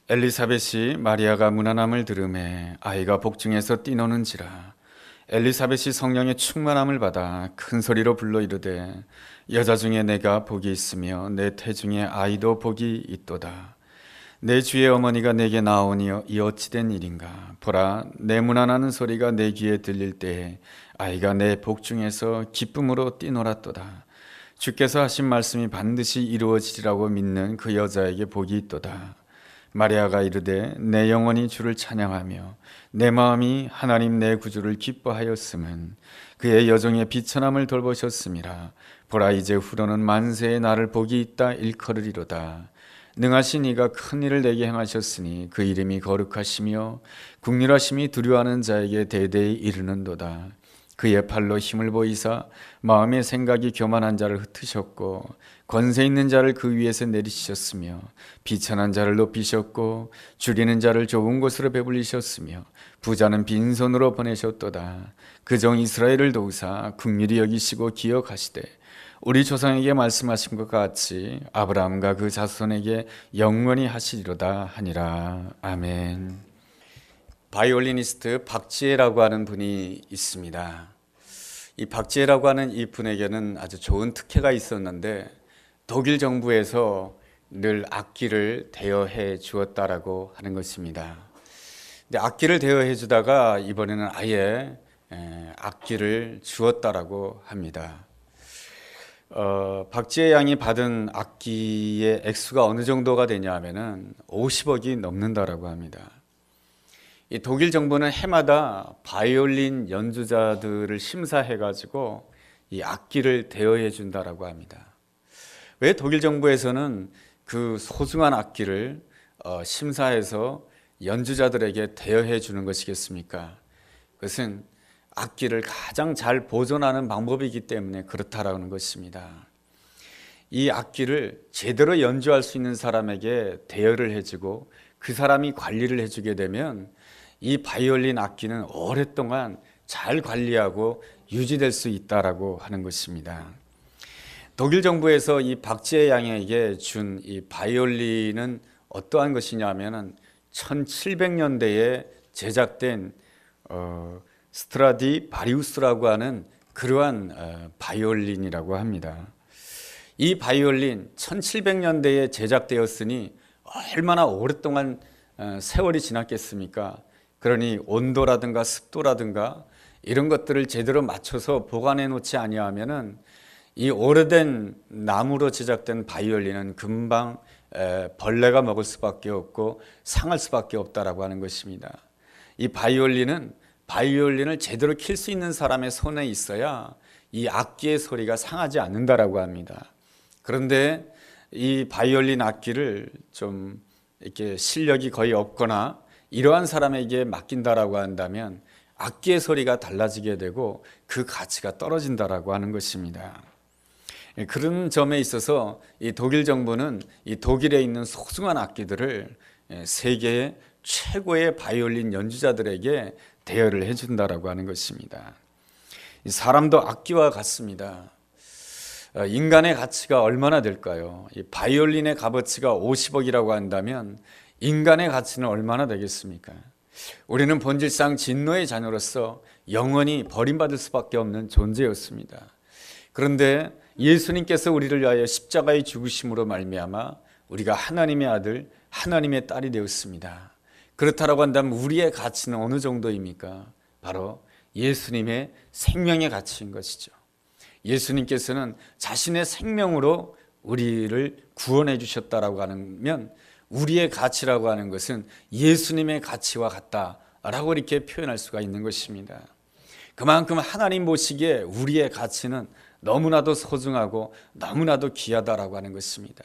엘리사벳이 마리아가 문안함을 들음에 아이가 복중에서 뛰노는지라. 엘리사벳이 성령의 충만함을 받아 큰 소리로 불러 이르되 여자 중에 내가 복이 있으며 내 태중에 아이도 복이 있도다. 내 주의 어머니가 내게 나오니 이 어찌된 일인가. 보라, 내 문안하는 소리가 내 귀에 들릴 때에 아이가 내 복중에서 기쁨으로 뛰놀았도다. 주께서 하신 말씀이 반드시 이루어지리라고 믿는 그 여자에게 복이 있도다. 마리아가 이르되 내 영혼이 주를 찬양하며 내 마음이 하나님 내 구주를 기뻐하였음은 그의 여종의 비천함을 돌보셨음이라. 보라, 이제 후로는 만세의 나를 복이 있다 일컬으리로다. 능하신 이가 큰 일을 내게 행하셨으니 그 이름이 거룩하시며 국률하심이 두려워하는 자에게 대대히 이르는도다. 그의 팔로 힘을 보이사 마음의 생각이 교만한 자를 흩으셨고 권세 있는 자를 그 위에서 내리시셨으며 비천한 자를 높이셨고 줄이는 자를 좁은 곳으로 배불리셨으며 부자는 빈손으로 보내셨도다. 그 종 이스라엘을 도우사 긍휼히 여기시고 기억하시되 우리 조상에게 말씀하신 것 같이 아브라함과 그 자손에게 영원히 하시리로다 하니라. 아멘. 바이올리니스트 박지혜라고 하는 분이 있습니다. 이 박지혜라고 하는 이 분에게는 아주 좋은 특혜가 있었는데 독일 정부에서 늘 악기를 대여해 주었다라고 하는 것입니다. 근데 악기를 대여해 주다가 이번에는 아예 악기를 주었다라고 합니다. 박지혜 양이 받은 악기의 액수가 어느 정도가 되냐 하면은 50억이 넘는다라고 합니다. 이 독일 정부는 해마다 바이올린 연주자들을 심사해가지고 이 악기를 대여해 준다라고 합니다. 왜 독일 정부에서는 그 소중한 악기를 심사해서 연주자들에게 대여해 주는 것이겠습니까? 그것은 악기를 가장 잘 보존하는 방법이기 때문에 그렇다라는 것입니다. 이 악기를 제대로 연주할 수 있는 사람에게 대여를 해주고 그 사람이 관리를 해주게 되면 이 바이올린 악기는 오랫동안 잘 관리하고 유지될 수 있다라고 하는 것입니다. 독일 정부에서 이 박지혜 양에게 준 이 바이올린은 어떠한 것이냐면은 1700년대에 제작된 스트라디바리우스라고 하는 그러한 바이올린이라고 합니다. 이 바이올린 1700년대에 제작되었으니 얼마나 오랫동안 세월이 지났겠습니까? 그러니 온도라든가 습도라든가 이런 것들을 제대로 맞춰서 보관해 놓지 아니하면은 이 오래된 나무로 제작된 바이올린은 금방 벌레가 먹을 수밖에 없고 상할 수밖에 없다라고 하는 것입니다. 이 바이올린을 제대로 킬 수 있는 사람의 손에 있어야 이 악기의 소리가 상하지 않는다라고 합니다. 그런데 이 바이올린 악기를 좀 이렇게 실력이 거의 없거나 이러한 사람에게 맡긴다라고 한다면 악기의 소리가 달라지게 되고 그 가치가 떨어진다라고 하는 것입니다. 그런 점에 있어서 이 독일 정부는 이 독일에 있는 소중한 악기들을 세계의 최고의 바이올린 연주자들에게 대여를 해준다라고 하는 것입니다. 사람도 악기와 같습니다. 인간의 가치가 얼마나 될까요? 이 바이올린의 값어치가 50억이라고 한다면 인간의 가치는 얼마나 되겠습니까? 우리는 본질상 진노의 자녀로서 영원히 버림받을 수밖에 없는 존재였습니다. 그런데 예수님께서 우리를 위하여 십자가의 죽으심으로 말미암아 우리가 하나님의 아들, 하나님의 딸이 되었습니다. 그렇다라고 한다면 우리의 가치는 어느 정도입니까? 바로 예수님의 생명의 가치인 것이죠. 예수님께서는 자신의 생명으로 우리를 구원해 주셨다라고 하면 우리의 가치라고 하는 것은 예수님의 가치와 같다라고 이렇게 표현할 수가 있는 것입니다. 그만큼 하나님 보시기에 우리의 가치는 너무나도 소중하고 너무나도 귀하다라고 하는 것입니다.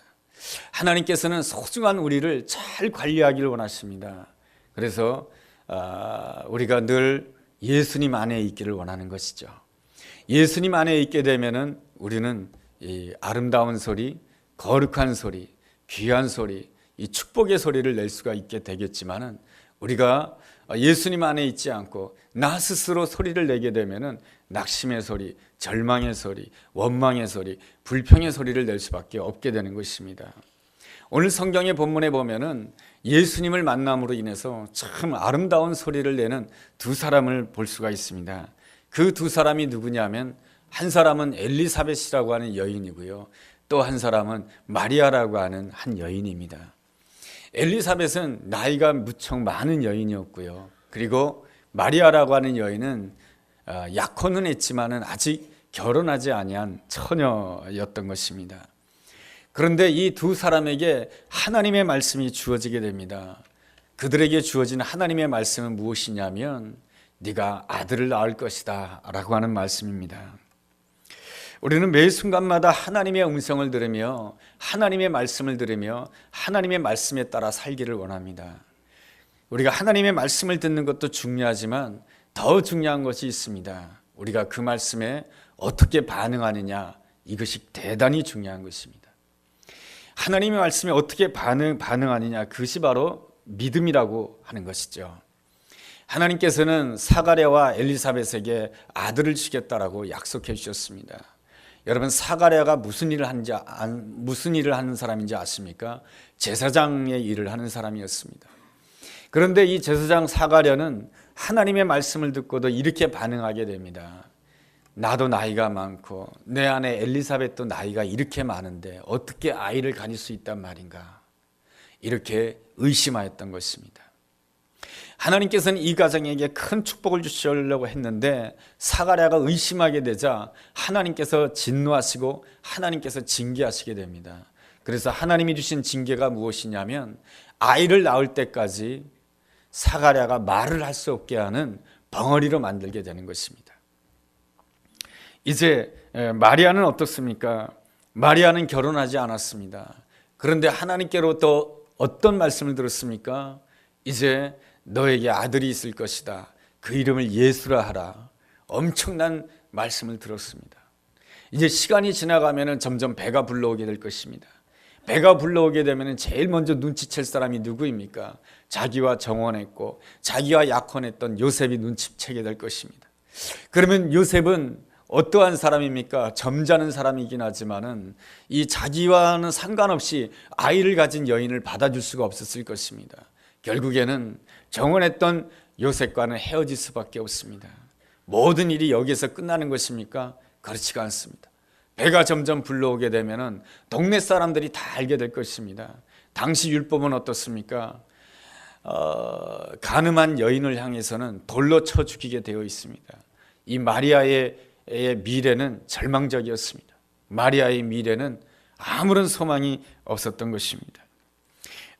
하나님께서는 소중한 우리를 잘 관리하기를 원하십니다. 그래서 우리가 늘 예수님 안에 있기를 원하는 것이죠. 예수님 안에 있게 되면은 우리는 이 아름다운 소리, 거룩한 소리, 귀한 소리, 이 축복의 소리를 낼 수가 있게 되겠지만은 우리가 예수님 안에 있지 않고 나 스스로 소리를 내게 되면은 낙심의 소리, 절망의 소리, 원망의 소리, 불평의 소리를 낼 수밖에 없게 되는 것입니다. 오늘 성경의 본문에 보면은 예수님을 만남으로 인해서 참 아름다운 소리를 내는 두 사람을 볼 수가 있습니다. 그 두 사람이 누구냐면 한 사람은 엘리사벳이라고 하는 여인이고요. 또 한 사람은 마리아라고 하는 한 여인입니다. 엘리사벳은 나이가 무척 많은 여인이었고요. 그리고 마리아라고 하는 여인은 약혼은 했지만은 아직 결혼하지 아니한 처녀였던 것입니다. 그런데 이 두 사람에게 하나님의 말씀이 주어지게 됩니다. 그들에게 주어진 하나님의 말씀은 무엇이냐면 네가 아들을 낳을 것이다 라고 하는 말씀입니다. 우리는 매 순간마다 하나님의 음성을 들으며 하나님의 말씀을 들으며 하나님의 말씀에 따라 살기를 원합니다. 우리가 하나님의 말씀을 듣는 것도 중요하지만 더 중요한 것이 있습니다. 우리가 그 말씀에 어떻게 반응하느냐, 이것이 대단히 중요한 것입니다. 하나님의 말씀에 어떻게 반응하느냐, 그것이 바로 믿음이라고 하는 것이죠. 하나님께서는 사가랴와 엘리사벳에게 아들을 주겠다라고 약속해 주셨습니다. 여러분, 사가랴가 무슨 일을 하는 사람인지 아십니까? 제사장의 일을 하는 사람이었습니다. 그런데 이 제사장 사가랴는 하나님의 말씀을 듣고도 이렇게 반응하게 됩니다. 나도 나이가 많고 내 아내 엘리사벳도 나이가 이렇게 많은데 어떻게 아이를 가질 수 있단 말인가, 이렇게 의심하였던 것입니다. 하나님께서는 이 가정에게 큰 축복을 주시려고 했는데 사가랴가 의심하게 되자 하나님께서 진노하시고 하나님께서 징계하시게 됩니다. 그래서 하나님이 주신 징계가 무엇이냐면 아이를 낳을 때까지 사가랴가 말을 할 수 없게 하는 벙어리로 만들게 되는 것입니다. 이제 마리아는 어떻습니까? 마리아는 결혼하지 않았습니다. 그런데 하나님께로부터 어떤 말씀을 들었습니까? 이제 너에게 아들이 있을 것이다. 그 이름을 예수라 하라. 엄청난 말씀을 들었습니다. 이제 시간이 지나가면 점점 배가 불러오게 될 것입니다. 배가 불러오게 되면 제일 먼저 눈치챌 사람이 누구입니까? 자기와 정혼했고 자기와 약혼했던 요셉이 눈치채게 될 것입니다. 그러면 요셉은 어떠한 사람입니까? 점잖은 사람이긴 하지만은 이 자기와는 상관없이 아이를 가진 여인을 받아줄 수가 없었을 것입니다. 결국에는 정혼했던 요셉과는 헤어질 수밖에 없습니다. 모든 일이 여기에서 끝나는 것입니까? 그렇지가 않습니다. 배가 점점 불러오게 되면은 동네 사람들이 다 알게 될 것입니다. 당시 율법은 어떻습니까? 간음한 여인을 향해서는 돌로 쳐 죽이게 되어 있습니다. 이 마리아의 미래는 절망적이었습니다. 마리아의 미래는 아무런 소망이 없었던 것입니다.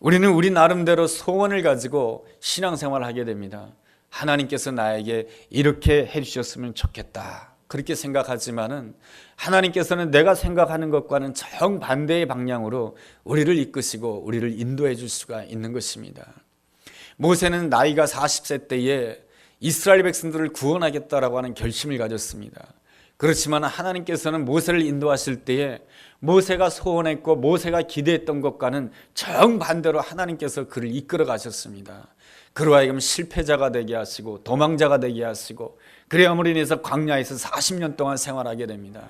우리는 우리 나름대로 소원을 가지고 신앙생활을 하게 됩니다. 하나님께서 나에게 이렇게 해주셨으면 좋겠다, 그렇게 생각하지만은 하나님께서는 내가 생각하는 것과는 정반대의 방향으로 우리를 이끄시고 우리를 인도해 줄 수가 있는 것입니다. 모세는 나이가 40세 때에 이스라엘 백성들을 구원하겠다라고 하는 결심을 가졌습니다. 그렇지만 하나님께서는 모세를 인도하실 때에 모세가 소원했고 모세가 기대했던 것과는 정반대로 하나님께서 그를 이끌어 가셨습니다. 그로 하여금 실패자가 되게 하시고 도망자가 되게 하시고 그래야으로 인해서 광야에서 40년 동안 생활하게 됩니다.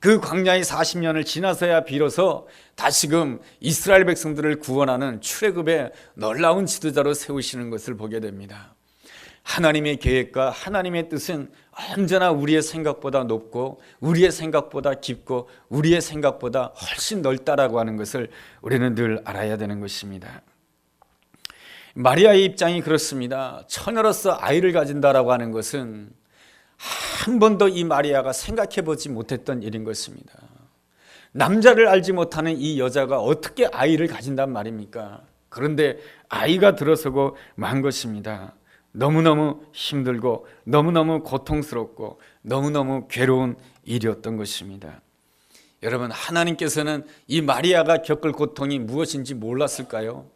그 광야의 40년을 지나서야 비로소 다시금 이스라엘 백성들을 구원하는 출애굽의 놀라운 지도자로 세우시는 것을 보게 됩니다. 하나님의 계획과 하나님의 뜻은 언제나 우리의 생각보다 높고 우리의 생각보다 깊고 우리의 생각보다 훨씬 넓다라고 하는 것을 우리는 늘 알아야 되는 것입니다. 마리아의 입장이 그렇습니다. 처녀로서 아이를 가진다라고 하는 것은 한 번도 이 마리아가 생각해 보지 못했던 일인 것입니다. 남자를 알지 못하는 이 여자가 어떻게 아이를 가진단 말입니까? 그런데 아이가 들어서고 만 것입니다. 너무너무 힘들고 너무너무 고통스럽고 너무너무 괴로운 일이었던 것입니다. 여러분, 하나님께서는 이 마리아가 겪을 고통이 무엇인지 몰랐을까요?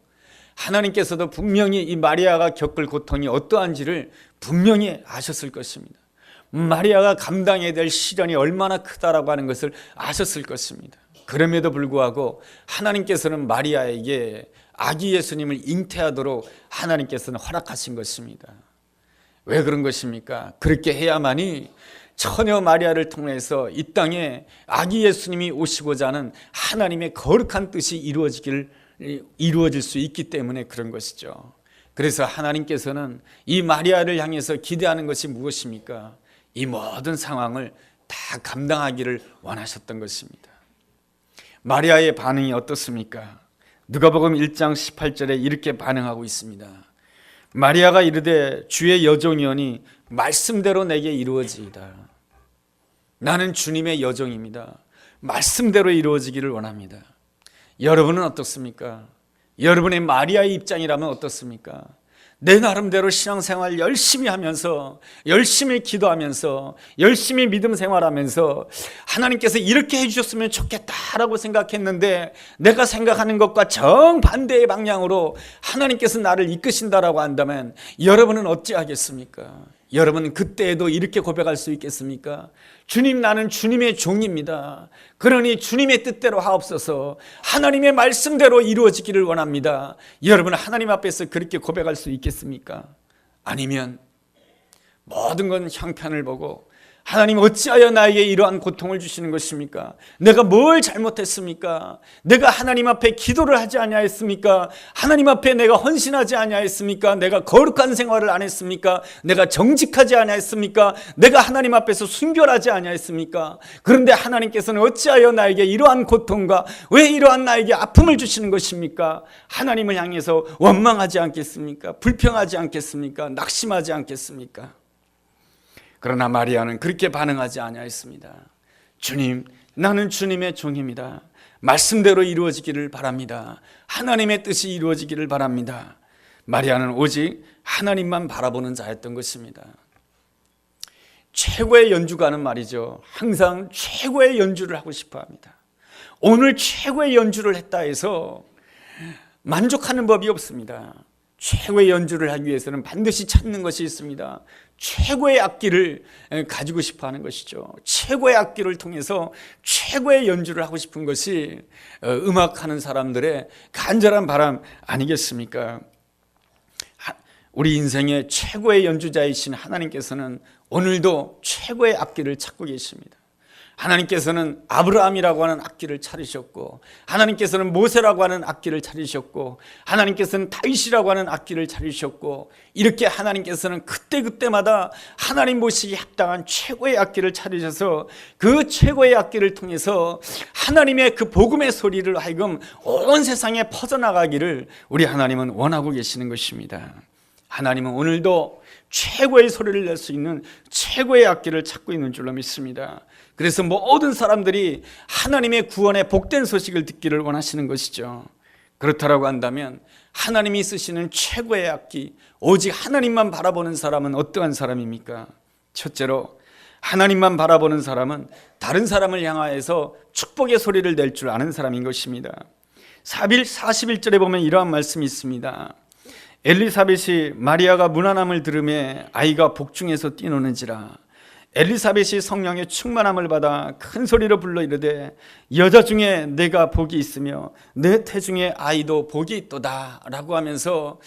하나님께서도 분명히 이 마리아가 겪을 고통이 어떠한지를 분명히 아셨을 것입니다. 마리아가 감당해야 될 시련이 얼마나 크다라고 하는 것을 아셨을 것입니다. 그럼에도 불구하고 하나님께서는 마리아에게 아기 예수님을 잉태하도록 하나님께서는 허락하신 것입니다. 왜 그런 것입니까? 그렇게 해야만이 처녀 마리아를 통해서 이 땅에 아기 예수님이 오시고자 하는 하나님의 거룩한 뜻이 이루어지기를 이루어질 수 있기 때문에 그런 것이죠. 그래서 하나님께서는 이 마리아를 향해서 기대하는 것이 무엇입니까? 이 모든 상황을 다 감당하기를 원하셨던 것입니다. 마리아의 반응이 어떻습니까? 누가복음 1장 18절에 이렇게 반응하고 있습니다. 마리아가 이르되 주의 여종이오니 말씀대로 내게 이루어지이다. 나는 주님의 여종입니다. 말씀대로 이루어지기를 원합니다. 여러분은 어떻습니까? 여러분의 마리아의 입장이라면 어떻습니까? 내 나름대로 신앙생활 열심히 하면서, 열심히 기도하면서, 열심히 믿음 생활하면서 하나님께서 이렇게 해주셨으면 좋겠다라고 생각했는데 내가 생각하는 것과 정반대의 방향으로 하나님께서 나를 이끄신다라고 한다면 여러분은 어찌하겠습니까? 여러분은 그때에도 이렇게 고백할 수 있겠습니까? 주님, 나는 주님의 종입니다. 그러니 주님의 뜻대로 하옵소서. 하나님의 말씀대로 이루어지기를 원합니다. 여러분 하나님 앞에서 그렇게 고백할 수 있겠습니까? 아니면 모든 건 형편을 보고 하나님 어찌하여 나에게 이러한 고통을 주시는 것입니까? 내가 뭘 잘못했습니까? 내가 하나님 앞에 기도를 하지 아니하였습니까? 하나님 앞에 내가 헌신하지 아니하였습니까? 내가 거룩한 생활을 안 했습니까? 내가 정직하지 아니하였습니까? 내가 하나님 앞에서 순결하지 아니하였습니까? 그런데 하나님께서는 어찌하여 나에게 이러한 고통과 왜 이러한 나에게 아픔을 주시는 것입니까? 하나님을 향해서 원망하지 않겠습니까? 불평하지 않겠습니까? 낙심하지 않겠습니까? 그러나 마리아는 그렇게 반응하지 아니하였습니다. 주님, 나는 주님의 종입니다. 말씀대로 이루어지기를 바랍니다. 하나님의 뜻이 이루어지기를 바랍니다. 마리아는 오직 하나님만 바라보는 자였던 것입니다. 최고의 연주가는 말이죠, 항상 최고의 연주를 하고 싶어 합니다. 오늘 최고의 연주를 했다 해서 만족하는 법이 없습니다. 최고의 연주를 하기 위해서는 반드시 찾는 것이 있습니다. 최고의 악기를 가지고 싶어 하는 것이죠. 최고의 악기를 통해서 최고의 연주를 하고 싶은 것이 음악하는 사람들의 간절한 바람 아니겠습니까? 우리 인생의 최고의 연주자이신 하나님께서는 오늘도 최고의 악기를 찾고 계십니다. 하나님께서는 아브라함이라고 하는 악기를 차리셨고, 하나님께서는 모세라고 하는 악기를 차리셨고, 하나님께서는 다윗이라고 하는 악기를 차리셨고, 이렇게 하나님께서는 그때그때마다 하나님 모시기 합당한 최고의 악기를 차리셔서 그 최고의 악기를 통해서 하나님의 그 복음의 소리를 하여금 온 세상에 퍼져나가기를 우리 하나님은 원하고 계시는 것입니다. 하나님은 오늘도 최고의 소리를 낼 수 있는 최고의 악기를 찾고 있는 줄로 믿습니다. 그래서 모든 사람들이 하나님의 구원의 복된 소식을 듣기를 원하시는 것이죠. 그렇다고 한다면 하나님이 쓰시는 최고의 악기, 오직 하나님만 바라보는 사람은 어떠한 사람입니까? 첫째로, 하나님만 바라보는 사람은 다른 사람을 향하여서 축복의 소리를 낼 줄 아는 사람인 것입니다. 41절에 보면 이러한 말씀이 있습니다. 엘리사벳이 마리아가 문안함을 들으매 아이가 복중에서 뛰노는지라. 엘리사벳이 성령의 충만함을 받아 큰 소리로 불러 이르되 여자 중에 내가 복이 있으며 내 태중에 아이도 복이 있도다 라고 하면서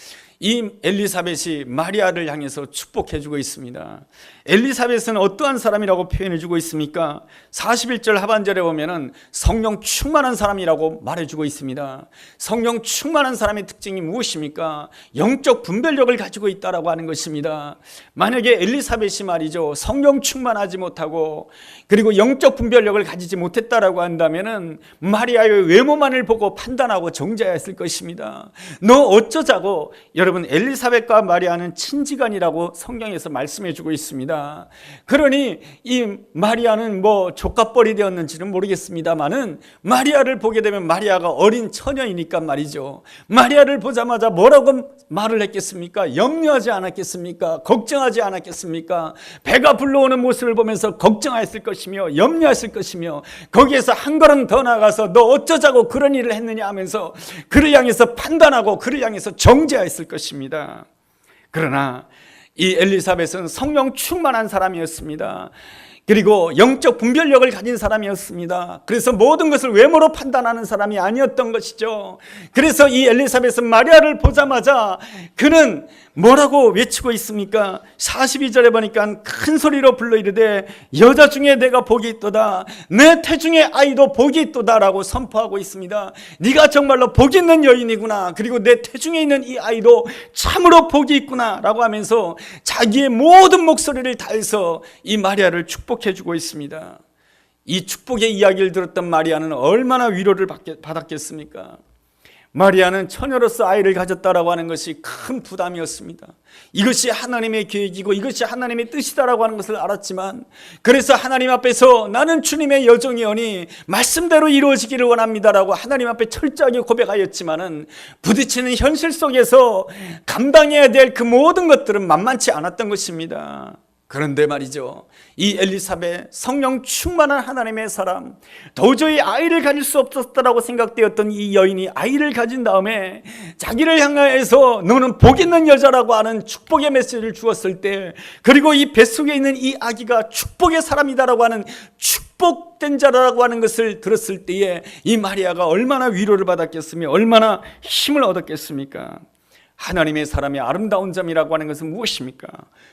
이 엘리사벳이 마리아를 향해서 축복해주고 있습니다. 엘리사벳은 어떠한 사람이라고 표현해주고 있습니까? 41절 하반절에 보면은 성령 충만한 사람이라고 말해주고 있습니다. 성령 충만한 사람의 특징이 무엇입니까? 영적 분별력을 가지고 있다라고 하는 것입니다. 만약에 엘리사벳이 말이죠, 성령 충만하지 못하고 그리고 영적 분별력을 가지지 못했다라고 한다면은 마리아의 외모만을 보고 판단하고 정죄했을 것입니다. 너 어쩌자고. 여러분, 엘리사벳과 마리아는 친지간이라고 성경에서 말씀해주고 있습니다. 그러니 이 마리아는 뭐 족갑벌이 되었는지는 모르겠습니다만은 마리아를 보게 되면 마리아가 어린 처녀이니까 말이죠, 마리아를 보자마자 뭐라고 말을 했겠습니까? 염려하지 않았겠습니까? 걱정하지 않았겠습니까? 배가 불러오는 모습을 보면서 걱정했을 것이며 염려했을 것이며, 거기에서 한 걸음 더 나가서 너 어쩌자고 그런 일을 했느냐 하면서 그를 향해서 판단하고 그를 향해서 정죄했을 것입니다. 그러나 이 엘리사벳은 성령 충만한 사람이었습니다. 그리고 영적 분별력을 가진 사람이었습니다. 그래서 모든 것을 외모로 판단하는 사람이 아니었던 것이죠. 그래서 이 엘리사벳은 마리아를 보자마자 그는 뭐라고 외치고 있습니까? 42절에 보니까 큰 소리로 불러 이르되 여자 중에 내가 복이 있도다, 내 태중의 아이도 복이 있도다 라고 선포하고 있습니다. 네가 정말로 복 있는 여인이구나, 그리고 내 태중에 있는 이 아이도 참으로 복이 있구나 라고 하면서 자기의 모든 목소리를 다해서 이 마리아를 축복해 주고 있습니다. 이 축복의 이야기를 들었던 마리아는 얼마나 위로를 받았겠습니까? 마리아는 처녀로서 아이를 가졌다라고 하는 것이 큰 부담이었습니다. 이것이 하나님의 계획이고 이것이 하나님의 뜻이다라고 하는 것을 알았지만, 그래서 하나님 앞에서 나는 주님의 여종이오니 말씀대로 이루어지기를 원합니다라고 하나님 앞에 철저하게 고백하였지만은 부딪히는 현실 속에서 감당해야 될 그 모든 것들은 만만치 않았던 것입니다. 그런데 말이죠, 이 엘리사벳, 성령 충만한 하나님의 사람, 도저히 아이를 가질 수 없었다라고 생각되었던 이 여인이 아이를 가진 다음에 자기를 향하여서 너는 복 있는 여자라고 하는 축복의 메시지를 주었을 때, 그리고 이 뱃속에 있는 이 아기가 축복의 사람이다라고 하는 축복된 자라고 하는 것을 들었을 때에 이 마리아가 얼마나 위로를 받았겠으며 얼마나 힘을 얻었겠습니까? 하나님의 사람의 아름다운 점이라고 하는 것은 무엇입니까?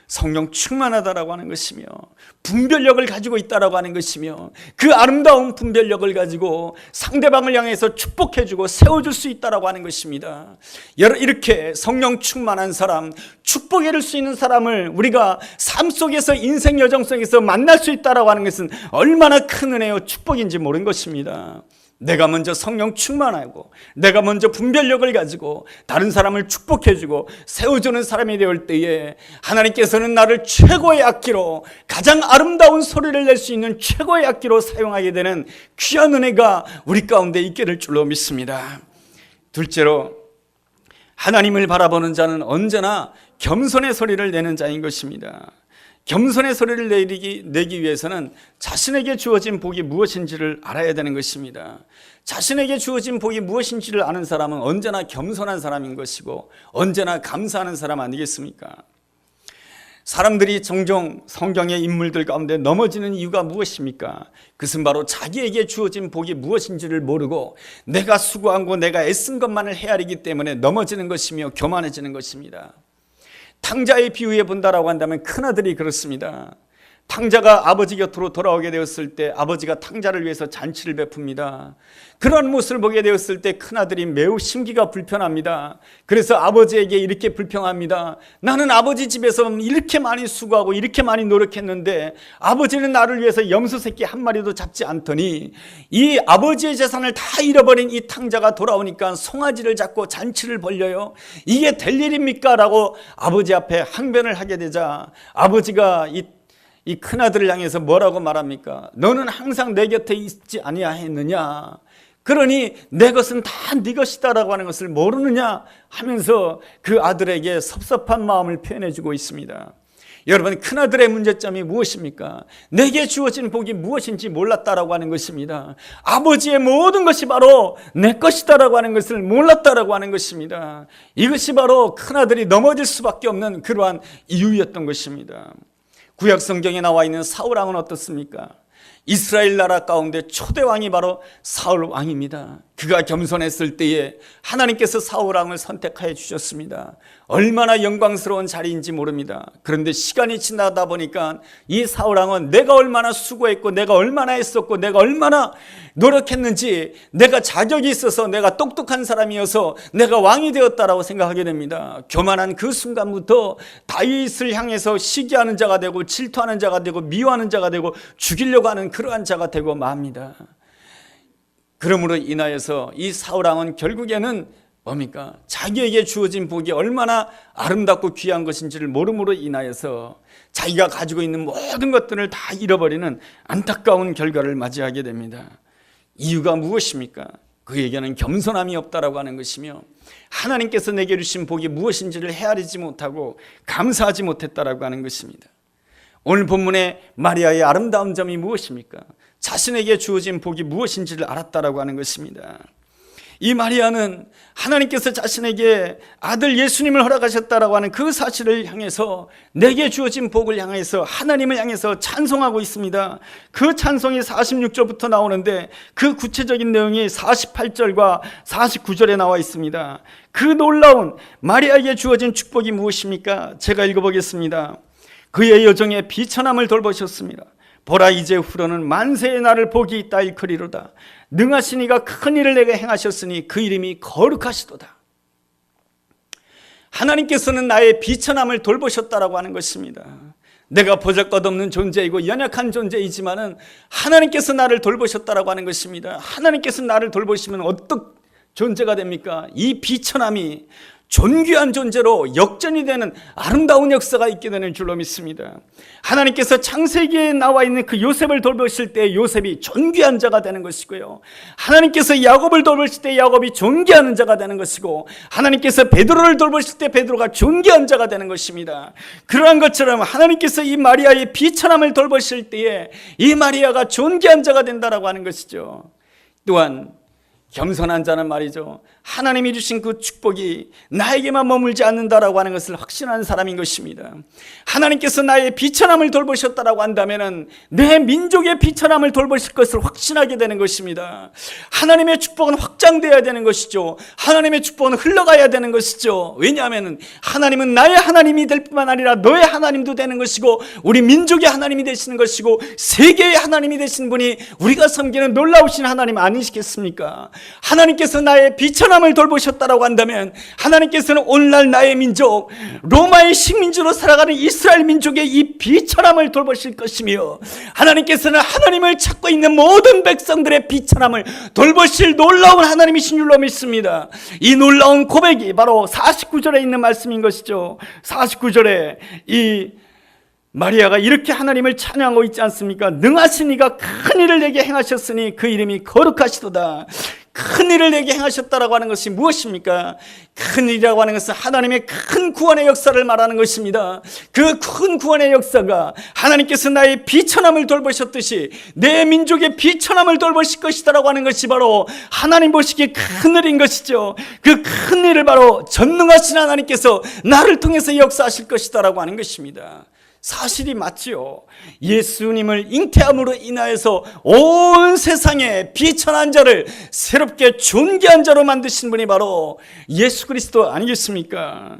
성령 충만하다라고 하는 것이며 분별력을 가지고 있다라고 하는 것이며, 그 아름다운 분별력을 가지고 상대방을 향해서 축복해주고 세워줄 수 있다라고 하는 것입니다. 이렇게 성령 충만한 사람, 축복해 줄 수 있는 사람을 우리가 삶 속에서, 인생 여정 속에서 만날 수 있다라고 하는 것은 얼마나 큰 은혜요 축복인지 모르는 것입니다. 내가 먼저 성령 충만하고 내가 먼저 분별력을 가지고 다른 사람을 축복해주고 세워주는 사람이 되올 때에 하나님께서는 나를 최고의 악기로, 가장 아름다운 소리를 낼 수 있는 최고의 악기로 사용하게 되는 귀한 은혜가 우리 가운데 있게 될 줄로 믿습니다. 둘째로, 하나님을 바라보는 자는 언제나 겸손의 소리를 내는 자인 것입니다. 겸손의 소리를 내기 위해서는 자신에게 주어진 복이 무엇인지를 알아야 되는 것입니다. 자신에게 주어진 복이 무엇인지를 아는 사람은 언제나 겸손한 사람인 것이고 언제나 감사하는 사람 아니겠습니까? 사람들이 종종 성경의 인물들 가운데 넘어지는 이유가 무엇입니까? 그것은 바로 자기에게 주어진 복이 무엇인지를 모르고 내가 수고한 거, 내가 애쓴 것만을 헤아리기 때문에 넘어지는 것이며 교만해지는 것입니다. 탕자의 비유에 본다라고 한다면 큰아들이 그렇습니다. 탕자가 아버지 곁으로 돌아오게 되었을 때 아버지가 탕자를 위해서 잔치를 베풉니다. 그런 모습을 보게 되었을 때 큰아들이 매우 심기가 불편합니다. 그래서 아버지에게 이렇게 불평합니다. 나는 아버지 집에서 이렇게 많이 수고하고 이렇게 많이 노력했는데 아버지는 나를 위해서 염소 새끼 한 마리도 잡지 않더니 이 아버지의 재산을 다 잃어버린 이 탕자가 돌아오니까 송아지를 잡고 잔치를 벌려요. 이게 될 일입니까? 라고 아버지 앞에 항변을 하게 되자 아버지가 이 큰아들을 향해서 뭐라고 말합니까? 너는 항상 내 곁에 있지 아니하였느냐? 그러니 내 것은 다 네 것이다라고 하는 것을 모르느냐? 하면서 그 아들에게 섭섭한 마음을 표현해 주고 있습니다. 여러분, 큰아들의 문제점이 무엇입니까? 내게 주어진 복이 무엇인지 몰랐다라고 하는 것입니다. 아버지의 모든 것이 바로 내 것이다라고 하는 것을 몰랐다라고 하는 것입니다. 이것이 바로 큰아들이 넘어질 수밖에 없는 그러한 이유였던 것입니다. 구약 성경에 나와 있는 사울 왕은 어떻습니까? 이스라엘 나라 가운데 초대 왕이 바로 사울 왕입니다. 그가 겸손했을 때에 하나님께서 사울 왕을 선택하여 주셨습니다. 얼마나 영광스러운 자리인지 모릅니다. 그런데 시간이 지나다 보니까 이 사울 왕은 내가 얼마나 수고했고 내가 얼마나 했었고 내가 얼마나 노력했는지, 내가 자격이 있어서 내가 똑똑한 사람이어서 내가 왕이 되었다라고 생각하게 됩니다. 교만한 그 순간부터 다윗을 향해서 시기하는 자가 되고 질투하는 자가 되고 미워하는 자가 되고 죽이려고 하는 그러한 자가 되고 맙니다. 그러므로 인하여서 이 사울 왕은 결국에는 뭡니까? 자기에게 주어진 복이 얼마나 아름답고 귀한 것인지를 모름으로 인하여서 자기가 가지고 있는 모든 것들을 다 잃어버리는 안타까운 결과를 맞이하게 됩니다. 이유가 무엇입니까? 그에게는 겸손함이 없다라고 하는 것이며 하나님께서 내게 주신 복이 무엇인지를 헤아리지 못하고 감사하지 못했다라고 하는 것입니다. 오늘 본문의 마리아의 아름다운 점이 무엇입니까? 자신에게 주어진 복이 무엇인지를 알았다라고 하는 것입니다. 이 마리아는 하나님께서 자신에게 아들 예수님을 허락하셨다라고 하는 그 사실을 향해서, 내게 주어진 복을 향해서 하나님을 향해서 찬송하고 있습니다. 그 찬송이 46절부터 나오는데 그 구체적인 내용이 48절과 49절에 나와 있습니다. 그 놀라운 마리아에게 주어진 축복이 무엇입니까? 제가 읽어보겠습니다. 그의 여정에 비천함을 돌보셨습니다. 보라, 이제 후로는 만세의 날을 복이 있다 일컬이로다. 능하신 이가 큰 일을 내게 행하셨으니 그 이름이 거룩하시도다. 하나님께서는 나의 비천함을 돌보셨다라고 하는 것입니다. 내가 보잘것없는 존재이고 연약한 존재이지만은 하나님께서 나를 돌보셨다라고 하는 것입니다. 하나님께서 나를 돌보시면 어떤 존재가 됩니까? 이 비천함이 존귀한 존재로 역전이 되는 아름다운 역사가 있게 되는 줄로 믿습니다. 하나님께서 창세기에 나와 있는 그 요셉을 돌보실 때 요셉이 존귀한 자가 되는 것이고요, 하나님께서 야곱을 돌보실 때 야곱이 존귀한 자가 되는 것이고, 하나님께서 베드로를 돌보실 때 베드로가 존귀한 자가 되는 것입니다. 그러한 것처럼 하나님께서 이 마리아의 비천함을 돌보실 때에 이 마리아가 존귀한 자가 된다라고 하는 것이죠. 또한 겸손한 자는 말이죠, 하나님이 주신 그 축복이 나에게만 머물지 않는다라고 하는 것을 확신하는 사람인 것입니다. 하나님께서 나의 비천함을 돌보셨다라고 한다면 내 민족의 비천함을 돌보실 것을 확신하게 되는 것입니다. 하나님의 축복은 확장되어야 되는 것이죠. 하나님의 축복은 흘러가야 되는 것이죠. 왜냐하면 하나님은 나의 하나님이 될 뿐만 아니라 너의 하나님도 되는 것이고, 우리 민족의 하나님이 되시는 것이고, 세계의 하나님이 되신 분이 우리가 섬기는 놀라우신 하나님 아니시겠습니까? 하나님께서 나의 비천함을 돌보셨다라고 한다면 하나님께서는 오늘날 나의 민족, 로마의 식민지로 살아가는 이스라엘 민족의 이 비천함을 돌보실 것이며, 하나님께서는 하나님을 찾고 있는 모든 백성들의 비천함을 돌보실 놀라운 하나님이신 줄로 믿습니다. 이 놀라운 고백이 바로 49절에 있는 말씀인 것이죠. 49절에 이 마리아가 이렇게 하나님을 찬양하고 있지 않습니까? 능하신 이가 큰 일을 내게 행하셨으니 그 이름이 거룩하시도다. 큰 일을 내게 행하셨다라고 하는 것이 무엇입니까? 큰 일이라고 하는 것은 하나님의 큰 구원의 역사를 말하는 것입니다. 그 큰 구원의 역사가 하나님께서 나의 비천함을 돌보셨듯이 내 민족의 비천함을 돌보실 것이다라고 하는 것이 바로 하나님 보시기에 큰 일인 것이죠. 그 큰 일을 바로 전능하신 하나님께서 나를 통해서 역사하실 것이다라고 하는 것입니다. 사실이 맞지요. 예수님을 잉태함으로 인하여서 온 세상에 비천한 자를 새롭게 존귀한 자로 만드신 분이 바로 예수 그리스도 아니겠습니까?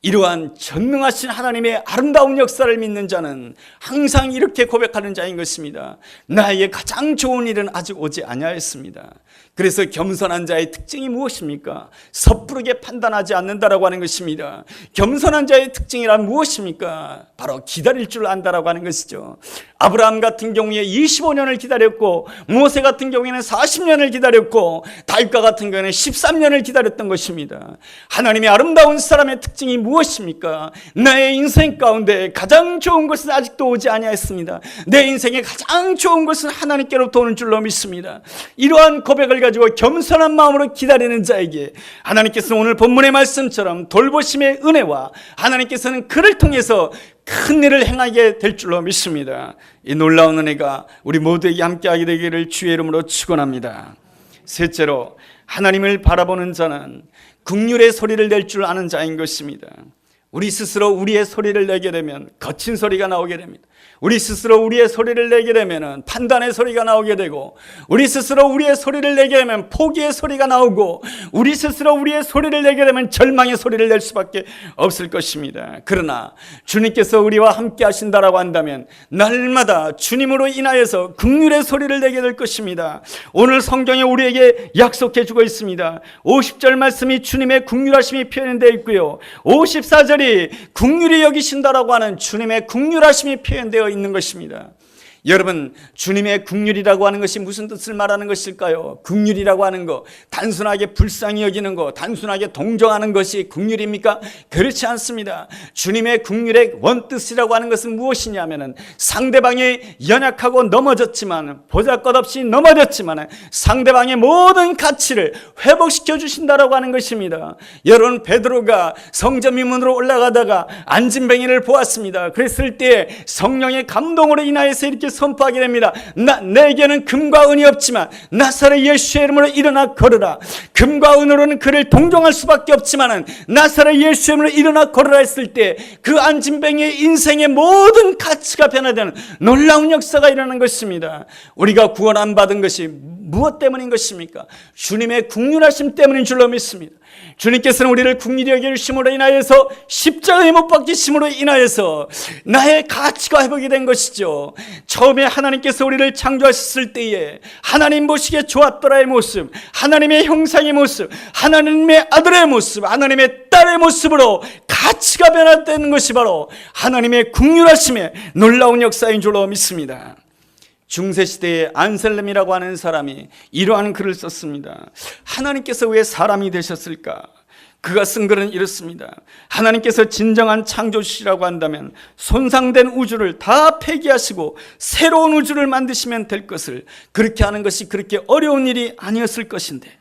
이러한 전능하신 하나님의 아름다운 역사를 믿는 자는 항상 이렇게 고백하는 자인 것입니다. 나에게 가장 좋은 일은 아직 오지 아니하였습니다. 그래서 겸손한 자의 특징이 무엇입니까? 섣부르게 판단하지 않는다라고 하는 것입니다. 겸손한 자의 특징이란 무엇입니까? 바로 기다릴 줄 안다라고 하는 것이죠. 아브라함 같은 경우에 25년을 기다렸고, 모세 같은 경우에는 40년을 기다렸고, 다윗과 같은 경우에는 13년을 기다렸던 것입니다. 하나님의 아름다운 사람의 특징이 무엇입니까? 나의 인생 가운데 가장 좋은 것은 아직도 오지 아니하였습니다. 내 인생에 가장 좋은 것은 하나님께로부터 오는 줄로 믿습니다. 이러한 고백을 가지고 겸손한 마음으로 기다리는 자에게 하나님께서는 오늘 본문의 말씀처럼 돌보심의 은혜와 하나님께서는 그를 통해서 큰 일을 행하게 될 줄로 믿습니다. 이 놀라운 은혜가 우리 모두에게 함께하게 되기를 주의 이름으로 축원합니다. 셋째로, 하나님을 바라보는 자는 긍휼의 소리를 낼 줄 아는 자인 것입니다. 우리 스스로 우리의 소리를 내게 되면 거친 소리가 나오게 됩니다. 우리 스스로 우리의 소리를 내게 되면 판단의 소리가 나오게 되고, 우리 스스로 우리의 소리를 내게 되면 포기의 소리가 나오고, 우리 스스로 우리의 소리를 내게 되면 절망의 소리를 낼 수밖에 없을 것입니다. 그러나 주님께서 우리와 함께 하신다라고 한다면 날마다 주님으로 인하여서 긍휼의 소리를 내게 될 것입니다. 오늘 성경에 우리에게 약속해 주고 있습니다. 50절 말씀이 주님의 긍휼하심이 표현되어 있고요, 54절이 긍휼히 여기신다라고 하는 주님의 긍휼하심이 표현되어 있는 것입니다. 여러분, 주님의 긍휼이라고 하는 것이 무슨 뜻을 말하는 것일까요? 긍휼이라고 하는 것, 단순하게 불쌍히 여기는 것, 단순하게 동정하는 것이 긍휼입니까? 그렇지 않습니다. 주님의 긍휼의 원뜻이라고 하는 것은 무엇이냐면은 상대방이 연약하고 넘어졌지만, 보잘것없이 넘어졌지만 상대방의 모든 가치를 회복시켜 주신다라고 하는 것입니다. 여러분, 베드로가 성전 미문으로 올라가다가 안진뱅이를 보았습니다. 그랬을 때 성령의 감동으로 인하여서 이렇게 선포하게 됩니다. 내게는 금과 은이 없지만 나사렛 예수의 이름으로 일어나 걸으라. 금과 은으로는 그를 동정할 수밖에 없지만 나사렛 예수의 이름으로 일어나 걸으라 했을 때 그 안진뱅이의 인생의 모든 가치가 변화되는 놀라운 역사가 일어나는 것입니다. 우리가 구원 안 받은 것이 무엇 때문인 것입니까? 주님의 긍휼하심 때문인 줄로 믿습니다. 주님께서는 우리를 긍휼히 여기심으로 인하여서 십자가에 못 박히심으로 인하여서 나의 가치가 회복이 된 것이죠. 처음에 하나님께서 우리를 창조하셨을 때에 하나님 보시기에 좋았더라의 모습, 하나님의 형상의 모습, 하나님의 아들의 모습, 하나님의 딸의 모습으로 가치가 변화되는 것이 바로 하나님의 긍휼하심의 놀라운 역사인 줄로 믿습니다. 중세시대에 안셀름이라고 하는 사람이 이러한 글을 썼습니다. 하나님께서 왜 사람이 되셨을까? 그가 쓴 글은 이렇습니다. 하나님께서 진정한 창조주시라고 한다면 손상된 우주를 다 폐기하시고 새로운 우주를 만드시면 될 것을, 그렇게 하는 것이 그렇게 어려운 일이 아니었을 것인데,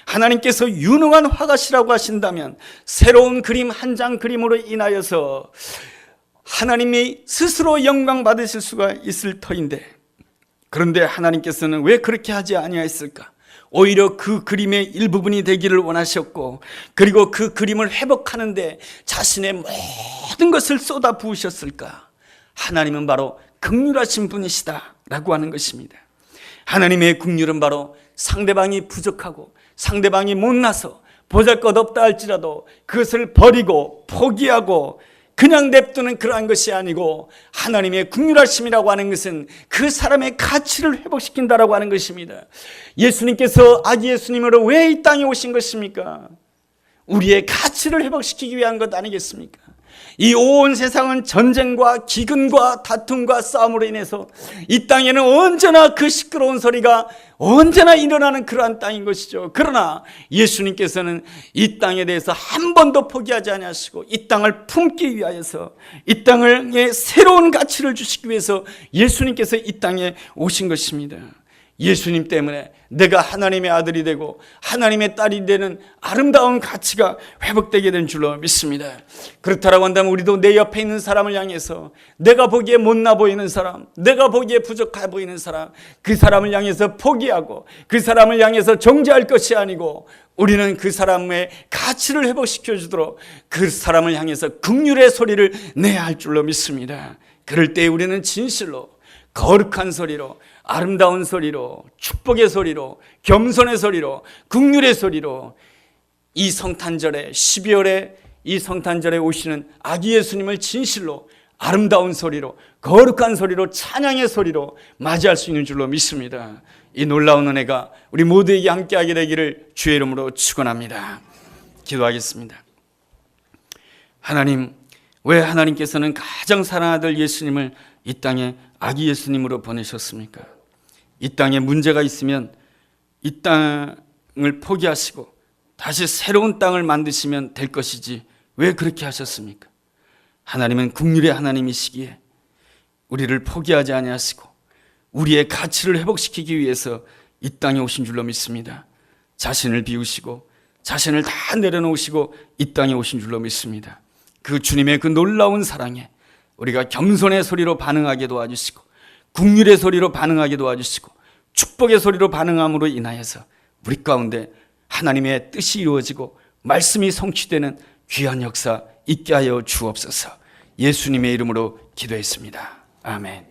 하나님께서 유능한 화가시라고 하신다면 새로운 그림 한 장 그림으로 인하여서 하나님이 스스로 영광 받으실 수가 있을 터인데, 그런데 하나님께서는 왜 그렇게 하지 아니하였을까? 오히려 그 그림의 일부분이 되기를 원하셨고, 그리고 그 그림을 회복하는데 자신의 모든 것을 쏟아 부으셨을까? 하나님은 바로 긍휼하신 분이시다 라고 하는 것입니다. 하나님의 긍휼은 바로 상대방이 부족하고 상대방이 못나서 보잘것없다 할지라도 그것을 버리고 포기하고 그냥 냅두는 그러한 것이 아니고, 하나님의 긍휼하심이라고 하는 것은 그 사람의 가치를 회복시킨다라고 하는 것입니다. 예수님께서 아기 예수님으로 왜 이 땅에 오신 것입니까? 우리의 가치를 회복시키기 위한 것 아니겠습니까? 이 온 세상은 전쟁과 기근과 다툼과 싸움으로 인해서 이 땅에는 언제나 그 시끄러운 소리가 언제나 일어나는 그러한 땅인 것이죠. 그러나 예수님께서는 이 땅에 대해서 한 번도 포기하지 아니하시고 이 땅을 품기 위하여서, 이 땅에 새로운 가치를 주시기 위해서 예수님께서 이 땅에 오신 것입니다. 예수님 때문에 내가 하나님의 아들이 되고 하나님의 딸이 되는 아름다운 가치가 회복되게 된 줄로 믿습니다. 그렇다라고 한다면 우리도 내 옆에 있는 사람을 향해서, 내가 보기에 못나 보이는 사람, 내가 보기에 부족해 보이는 사람, 그 사람을 향해서 포기하고 그 사람을 향해서 정죄할 것이 아니고, 우리는 그 사람의 가치를 회복시켜 주도록 그 사람을 향해서 긍휼의 소리를 내야 할 줄로 믿습니다. 그럴 때 우리는 진실로 거룩한 소리로, 아름다운 소리로, 축복의 소리로, 겸손의 소리로, 긍휼의 소리로 이 성탄절에, 12월에 이 성탄절에 오시는 아기 예수님을 진실로 아름다운 소리로, 거룩한 소리로, 찬양의 소리로 맞이할 수 있는 줄로 믿습니다. 이 놀라운 은혜가 우리 모두에게 함께하게 되기를 주의 이름으로 축원합니다. 기도하겠습니다. 하나님, 왜 하나님께서는 가장 사랑하는 아들 예수님을 이 땅에 아기 예수님으로 보내셨습니까? 이 땅에 문제가 있으면 이 땅을 포기하시고 다시 새로운 땅을 만드시면 될 것이지 왜 그렇게 하셨습니까? 하나님은 긍휼의 하나님이시기에 우리를 포기하지 아니하시고 우리의 가치를 회복시키기 위해서 이 땅에 오신 줄로 믿습니다. 자신을 비우시고 자신을 다 내려놓으시고 이 땅에 오신 줄로 믿습니다. 그 주님의 그 놀라운 사랑에 우리가 겸손의 소리로 반응하게 도와주시고, 긍휼의 소리로 반응하게 도와주시고, 축복의 소리로 반응함으로 인하여서 우리 가운데 하나님의 뜻이 이루어지고 말씀이 성취되는 귀한 역사 있게 하여 주옵소서. 예수님의 이름으로 기도했습니다. 아멘.